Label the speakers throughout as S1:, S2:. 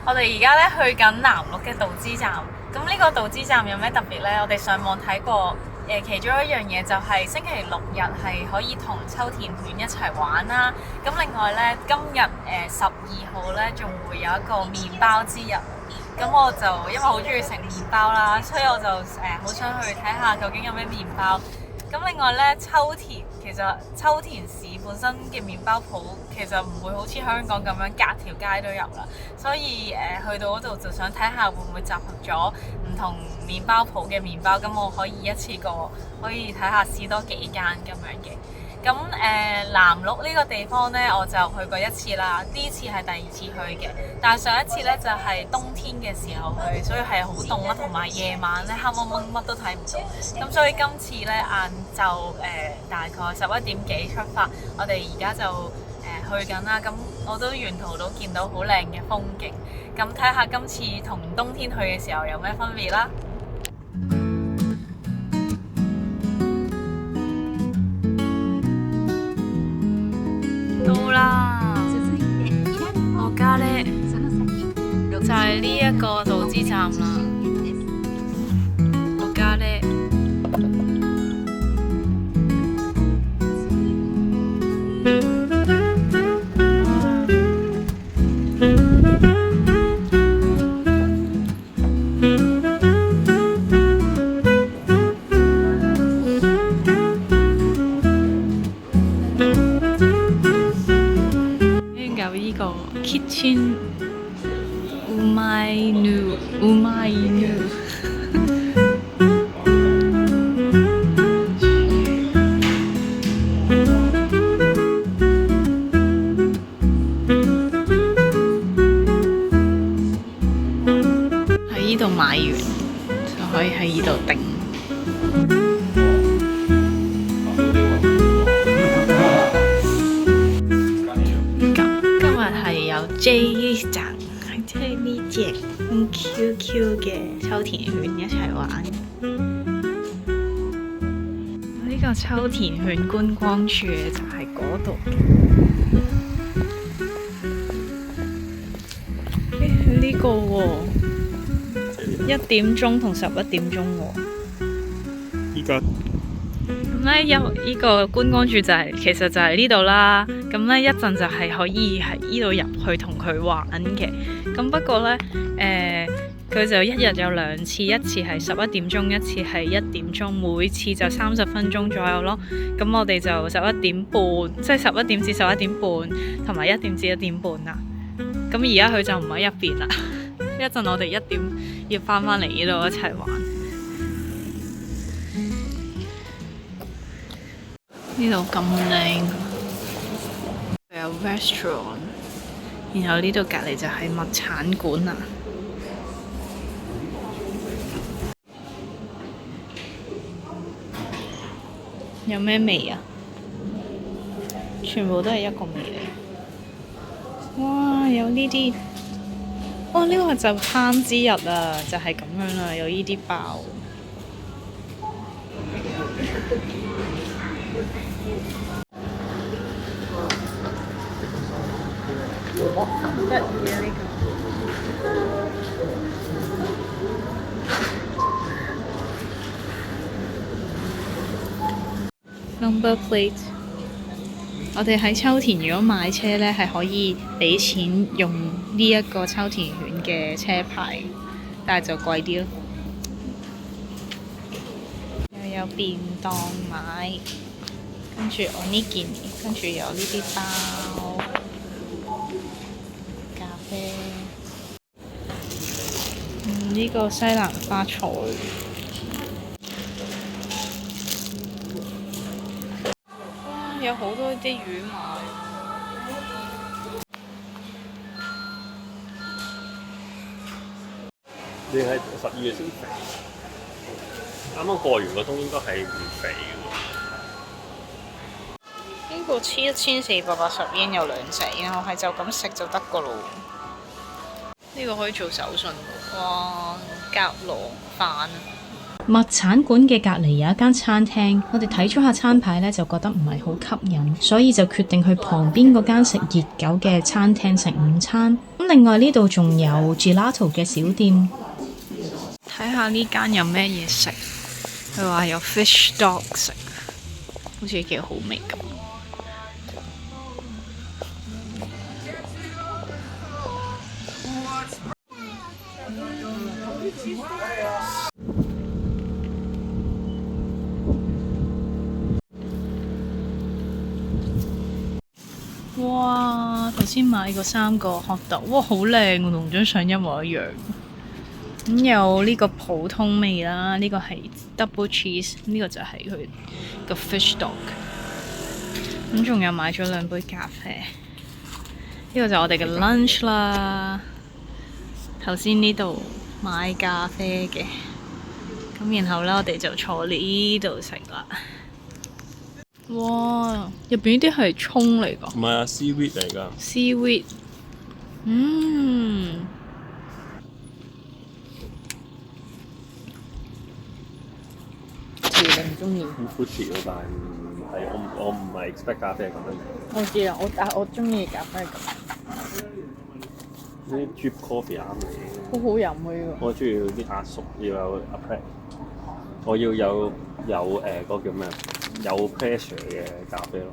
S1: 我哋而家咧去緊南鹿嘅道之站，咁呢個道之站有咩特別呢？我哋上網睇過，其中一樣嘢就係星期六日係可以同秋田犬一齊玩啦。咁另外呢，今日12號呢仲會有一個麵包之日。咁我就因為好中意食麵包啦，所以我就好想去睇下究竟有咩麵包。咁另外呢，其實秋田市本身嘅麵包鋪其實唔會好似香港咁樣隔條街都有啦，所以去到嗰度就想睇下會唔會集合咗唔同麵包鋪嘅麵包，咁我可以一次過可以睇下試多幾間咁樣嘅。咁南鹿呢個地方呢，我就去過一次啦，呢次係第2次去嘅。但係上一次呢，就係冬天嘅時候去，所以係好凍啦，同埋夜晚呢，黑蒙蒙乜都睇唔到。咁所以今次呢，晏晝大概11點幾出發，我哋而家就去緊啦。咁我都沿途都見到好靚嘅風景。咁睇下今次同冬天去嘅時候有咩分別啦。到啦，我家呢就係呢一個道之站啦。我家呢有呢個 Kitchen Umainu 喺呢度買完就可以喺呢度訂。J 站，即係呢隻咁 QQ 嘅秋田犬一齊玩。呢個秋田犬觀光處就係嗰度。呢個喎，1點鐘同11點鐘喎。
S2: 依家
S1: 咁咧呢個觀光處其實就係呢度啦。咁咧一陣就係可以喺呢度入去同佢玩嘅。咁不過咧佢就一日有2次，一次係11點鐘，一次係1點鐘，每次就30分鐘左右咯。咁我哋就11點半，即係11點至11點半，同埋1點至1點半啦。咁而家佢就唔喺入邊啦。一陣我哋1點要翻嚟呢度一齊玩。呢度咁靚，有 restaurant， 然後呢度隔離就係物產館啦。有咩味啊？全部都係一個味嚟。哇！有呢啲，哇！呢個係就餐之日啊，就係咁樣啦，有呢啲包。得意啊！呢個 number plate。我哋喺秋田如果買車呢，係可以俾錢用呢一個秋田犬嘅車牌，但係就貴啲咯。又有便當買，跟住我呢件，跟住有呢啲包。呢個西蘭花菜，哇！有好多啲魚買。
S2: 你係12月先肥，啱啱過完個冬應該係唔肥嘅喎。
S1: 呢個黐1480yen有2隻，然後係就咁食就得個咯。呢個可以做手信喎，哇！夾螺飯。
S3: 物產館嘅隔離有一間餐廳，我哋睇咗下餐牌呢，就覺得唔係好吸引，所以就決定去旁邊嗰間食熱狗嘅餐廳食午餐。咁另外呢度仲有 gelato 嘅小店，
S1: 睇下呢間有咩嘢食。佢話有 fish dog 食，好似幾好味咁。哇！頭先買過3個 hot dog，哇，好靚喎，同張相一模一樣。咁有呢個普通味啦，呢個係 double cheese， 呢個就係佢個 fish dog。咁仲有買咗2杯咖啡，呢個就我哋嘅 lunch 啦。頭先呢度買咖啡嘅，咁然後咧我哋就坐呢度食啦。哇！入邊呢啲係葱嚟㗎？
S2: 唔係啊，seaweed 嚟㗎。
S1: seaweed，你唔中意？
S2: 好 fruity 喎，但係我唔係 expect 咖啡係咁樣。
S1: 我知啊，我中意咖啡咁。
S2: 呢啲 drip coffee 啱你。
S1: 好好飲啊！呢個。
S2: 我中意啲壓縮，要有 appre， 我要有嗰個叫咩？有 pressure 嘅咖啡咯。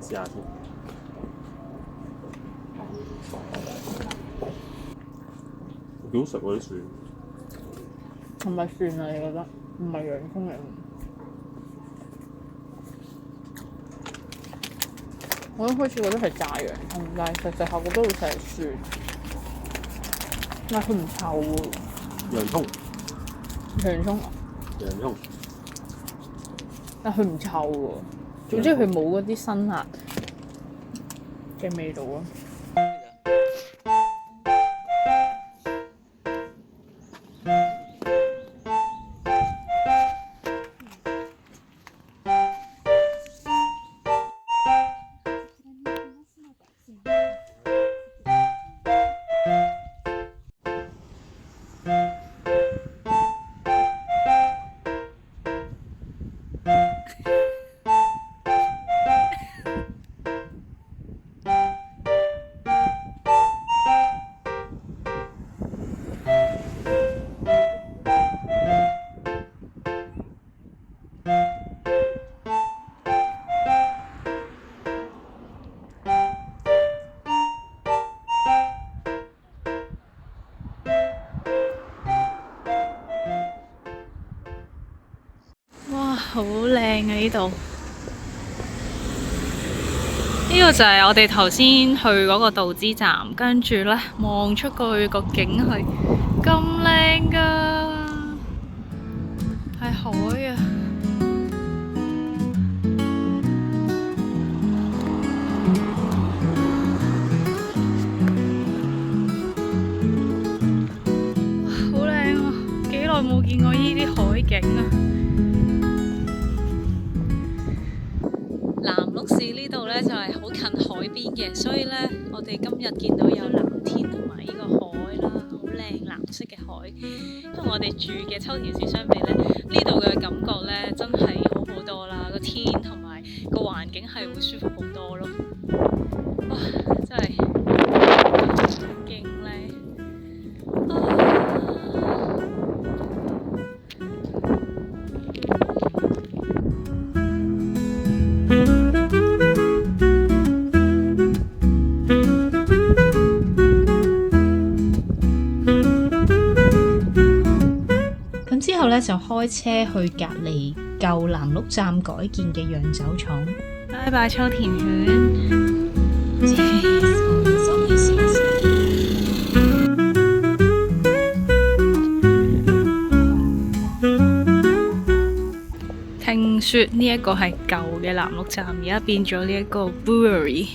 S2: 試下先。幾好食喎啲蒜。
S1: 係咪蒜啊？你覺得？唔係洋葱嚟。我一開始覺得係炸洋葱，但係實際後覺得好似係蒜。但係佢唔臭喎。
S2: 洋葱。
S1: 洋葱。
S2: 洋葱。
S1: 但佢唔臭喎。總之佢冇嗰啲辛辣嘅味道咯。好靚啊！呢度呢個就係我哋頭先去嗰個道之站，跟住呢望出去個景係咁靚㗎，係海啊！哇，好靚啊！幾耐冇見過呢啲海景啊！南鹿市呢度呢，就係好近海邊嘅，所以呢，我哋今日見到有藍天同埋呢個海啦，好靚藍色嘅海，同我哋住嘅秋田市相比呢，呢度嘅感覺呢，真係好好多啦，個天同埋個環境係會舒服好多咯。哇！真係勁靚
S3: 之後呢，就開車去隔離舊南鹿站改建嘅釀酒廠。
S1: 拜拜秋田犬。聽說呢一個係舊嘅南鹿站，而家變咗呢一個 brewery，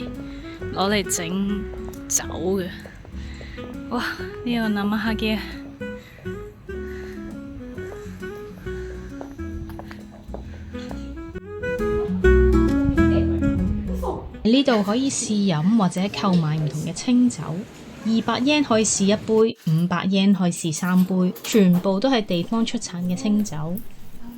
S1: 攞嚟整酒嘅。哇！呢個南下嘅。
S3: 呢度可以試飲或者購買唔同嘅清酒。200 yen 可以試一杯，500 yen 可以試3杯，全部都係地方出產嘅清酒。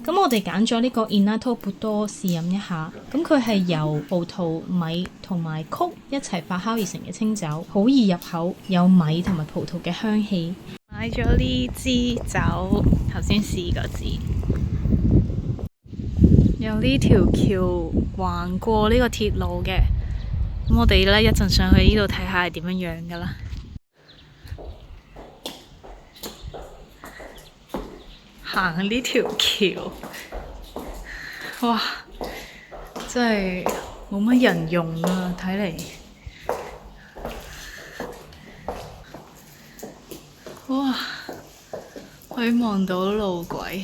S3: 咁我哋揀咗呢個 Inato Budo 試飲一下，咁佢係由葡萄、米同埋曲一齊發酵而成嘅清酒，好易入口，有米同埋葡萄嘅香氣。買咗呢支酒，頭先試過支，有呢條橋橫過呢個鐵路嘅，咁我哋呢一陣上去呢度睇下係點樣樣噶啦。行呢條橋，哇！真係冇乜人用啊，睇嚟。哇！可以望到路軌。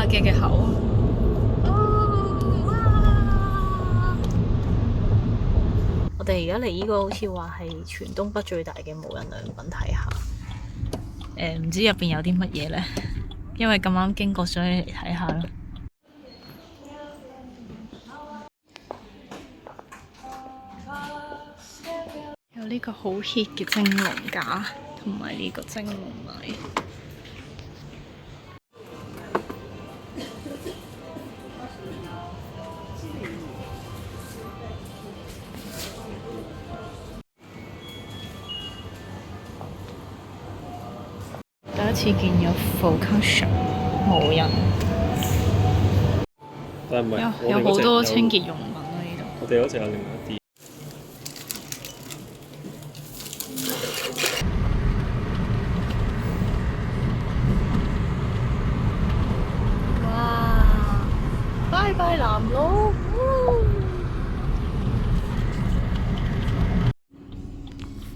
S3: 嘅口，我哋而家嚟呢個好似話係全東北最大嘅無人良品睇下，唔知入邊有啲乜嘢呢？因為咁啱經過，所以嚟睇下咯。有呢個好 hit 嘅蒸籠架，同埋呢個蒸籠米。第一次見有 focus 無人，
S2: 但唔係
S3: 有好多清潔用品啊！呢度
S2: 我哋嗰隻有另外一啲。
S3: 哇！拜拜南佬。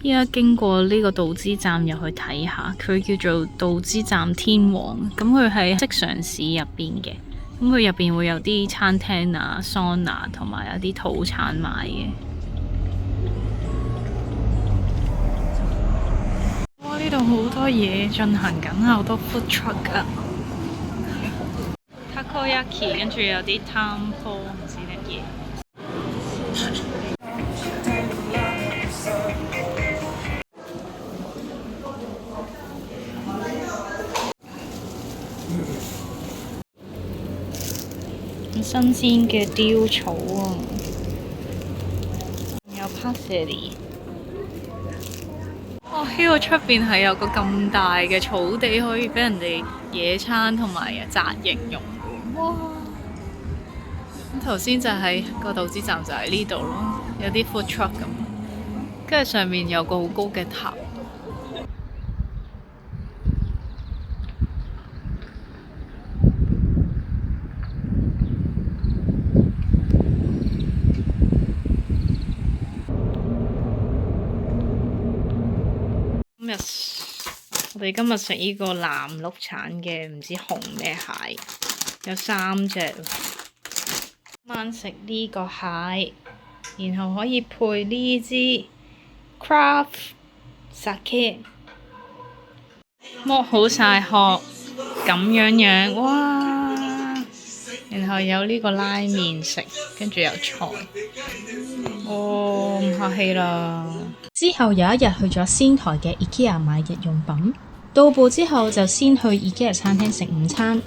S3: 依家經過呢個道之站入去睇下，佢叫做道之站天王，咁佢係職場市入邊嘅，咁佢入邊會有啲餐廳啊、桑拿同埋有啲套餐賣嘅。哇！呢度好多嘢進行緊啊，好多 food truck 啊 ，takoyaki， 跟住有啲 tempo 唔知乜嘢。新鮮嘅雕草啊，仲有 parsley。哇！呢個出邊係有個咁大嘅草地，可以俾人哋野餐同埋紮營用嘅。哇！咁頭先就喺個道之站就喺呢度咯，有啲 food truck 咁，跟住上面有個好高嘅塔。我哋今日食呢個藍鹿產嘅唔知紅咩蟹，有3隻。今晚食呢個蟹，然後可以配呢支 craft sake， 剝好晒殼，咁樣，哇！然後有呢個拉麵食，跟住有菜。哦，唔客氣啦。之後有一日去咗仙台嘅 IKEA 買日用品，到埗之後就先去 IKEA 餐廳食午餐。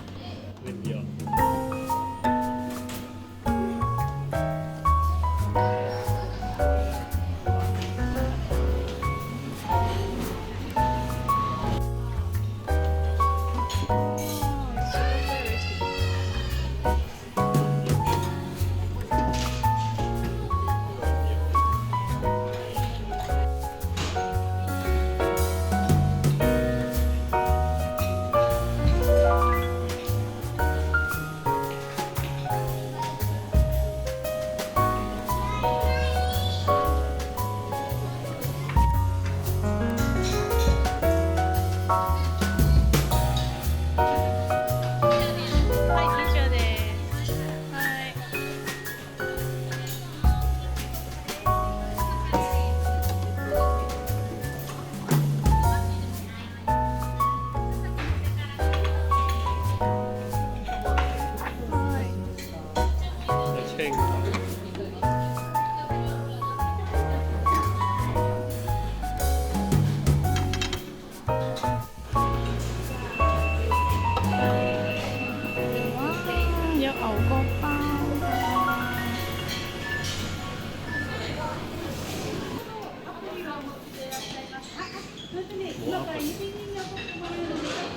S1: 角包。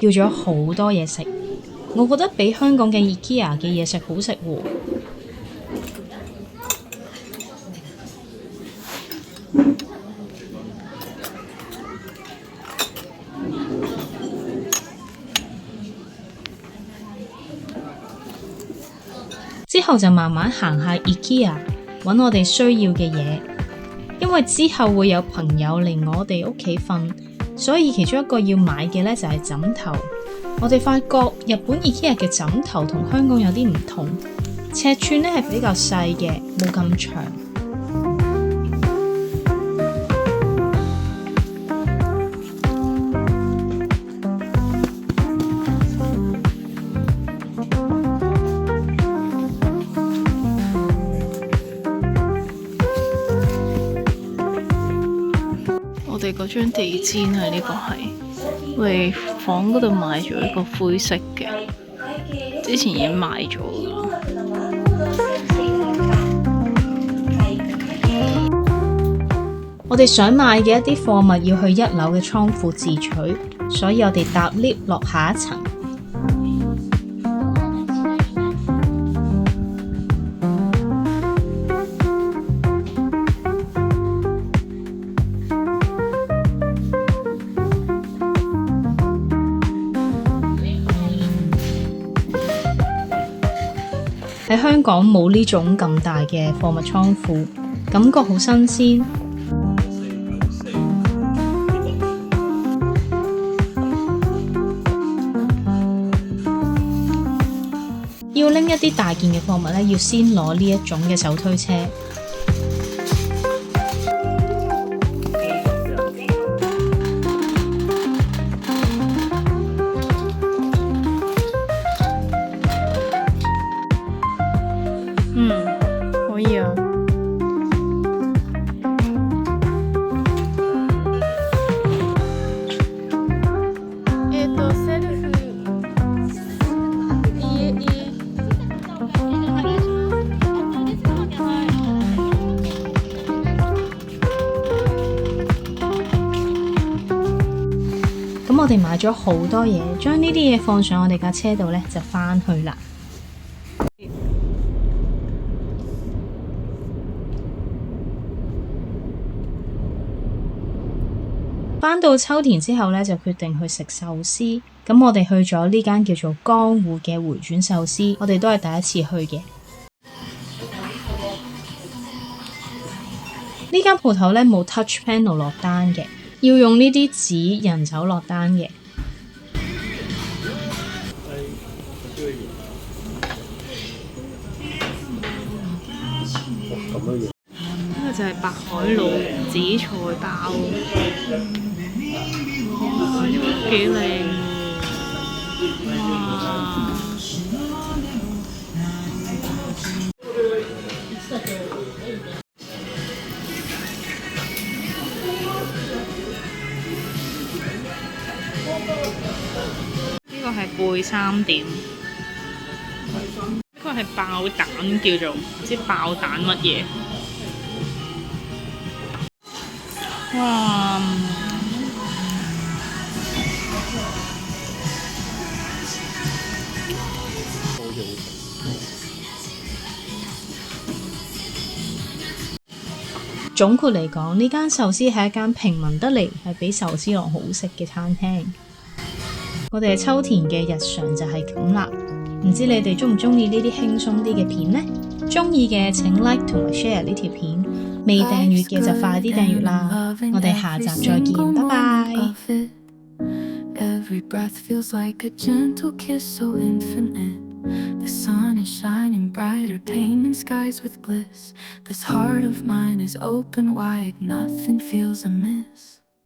S3: 叫咗好多嘢食，我覺得比香港嘅 IKEA 嘅嘢食好食喎。之後就慢慢行下 IKEA，揾我哋需要嘅嘢，因為之後會有朋友嚟我哋屋企瞓，所以其中一個要買嘅呢就係枕頭。我哋發覺日本 IKEA 嘅枕頭同香港有啲唔同，尺寸呢係比較細嘅，冇咁長。
S4: 我哋嗰張地氈係呢個係，我哋房嗰度買咗一個灰色嘅，之前已經買咗㗎。
S3: 我哋想買嘅一啲貨物要去1樓嘅倉庫自取，所以我哋搭 lift 落下一層。喺香港冇呢種咁大嘅貨物倉庫，感覺好新鮮。要拎一啲大件嘅貨物呢，要先攞呢一種嘅手推車。
S4: 可以啊。セルフ
S3: 咁我哋買咗好多嘢，將呢啲嘢放上我哋架車度呢，就返去啦。返到秋田之後呢，就決定去食壽司。咁我哋去咗呢間叫做江戶嘅回轉壽司，我哋都係第一次去嘅。呢間鋪頭呢，冇 touch panel 落單嘅，要用呢啲紙人手落單嘅。
S4: 呢個就係白海鷺紫菜包，哇！呢個幾靚喎，哇！呢個係貝三點，呢個係爆蛋，叫做唔知爆蛋乜嘢。哇！
S3: 總括嚟講，呢間壽司係一間平民得嚟係比壽司郎好食嘅餐廳。我哋秋田嘅日常就係咁啦，唔知你哋鍾唔鍾意呢啲輕鬆啲嘅片呢？鍾意嘅請 like 同埋 share 呢條片，未訂閱嘅就快啲訂閱啦！我哋下集再見，拜拜。Every breath feels like a gentle kiss so infinite. The sun is shining brighter, painting skies with bliss. This heart of mine is open wide, nothing feels amiss.